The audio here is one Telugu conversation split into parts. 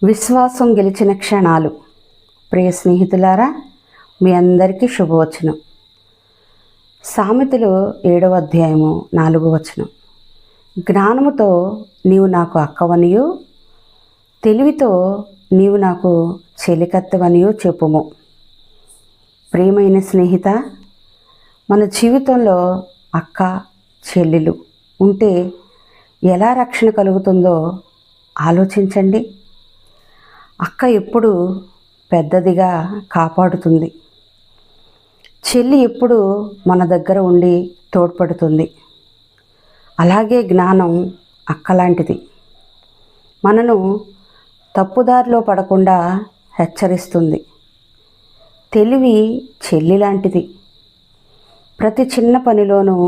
విశ్వాసం గెలిచిన క్షణాలు. ప్రియ స్నేహితులారా, మీ అందరికీ శుభవచనం. సామెతలు 7వ అధ్యాయము 4వ వచనం. జ్ఞానముతో నీవు నాకు అక్కవనియు, తెలివితో నీవు నాకు చెలికత్తెవనియు చెప్పుము. ప్రియమైన స్నేహిత, మన జీవితంలో అక్క చెల్లెలు ఉంటే ఎలా రక్షణ కలుగుతుందో ఆలోచించండి. అక్క ఎప్పుడు పెద్దదిగా కాపాడుతుంది, చెల్లి ఎప్పుడు మన దగ్గర ఉండి తోడ్పడుతుంది. అలాగే జ్ఞానం అక్కలాంటిది, మనను తప్పుదారిలో పడకుండా హెచ్చరిస్తుంది. తెలివి చెల్లి లాంటిది, ప్రతి చిన్న పనిలోనూ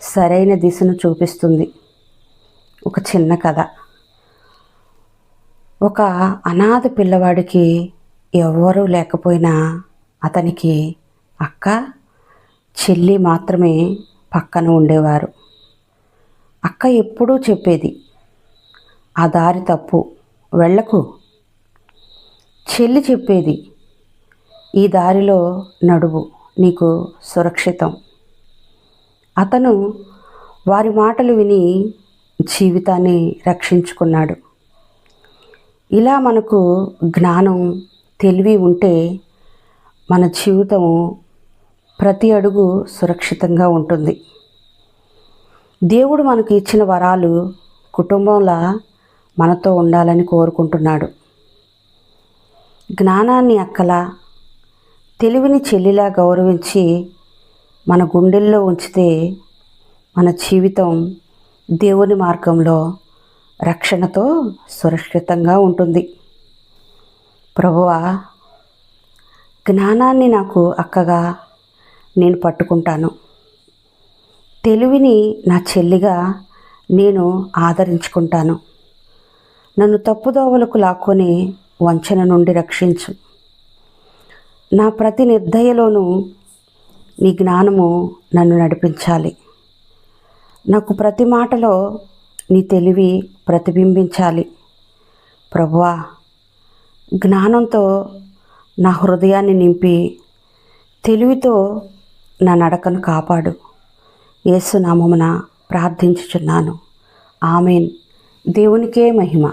సరైన దిశను చూపిస్తుంది. ఒక చిన్న కథ. ఒక అనాథ పిల్లవాడికి ఎవ్వరూ లేకపోయినా అతనికి అక్క చెల్లి మాత్రమే పక్కన ఉండేవారు. అక్క ఎప్పుడూ చెప్పేది, ఆ దారి తప్పు, వెళ్ళకు. చెల్లి చెప్పేది, ఈ దారిలో నడువు, నీకు సురక్షితం. అతను వారి మాటలు విని జీవితాన్ని రక్షించుకున్నాడు. ఇలా మనకు జ్ఞానం, తెలివి ఉంటే మన జీవితము ప్రతి అడుగు సురక్షితంగా ఉంటుంది. దేవుడు మనకు ఇచ్చిన వరాలు కుటుంబంలా మనతో ఉండాలని కోరుకుంటున్నాడు. జ్ఞానాన్ని అక్కలా, తెలివిని చెల్లిలా గౌరవించి మన గుండెల్లో ఉంచితే మన జీవితం దేవుని మార్గంలో రక్షణతో సురక్షితంగా ఉంటుంది. ప్రభువా, జ్ఞానాన్ని నాకు అక్కగా నేను పట్టుకుంటాను, తెలివిని నా చెల్లిగా నేను ఆదరించుకుంటాను. నన్ను తప్పుదోవలకు లాక్కొని వంచన నుండి రక్షించు. నా ప్రతి నిర్దయలోనూ నీ జ్ఞానము నన్ను నడిపించాలి. నాకు ప్రతి మాటలో నీ తెలివి ప్రతిబింబించాలి. ప్రభువా, జ్ఞానంతో నా హృదయాన్ని నింపి తెలివితో నా నడకను కాపాడు. యేసు నామమున ప్రార్థించుచున్నాను. ఆమేన్. దేవునికే మహిమ.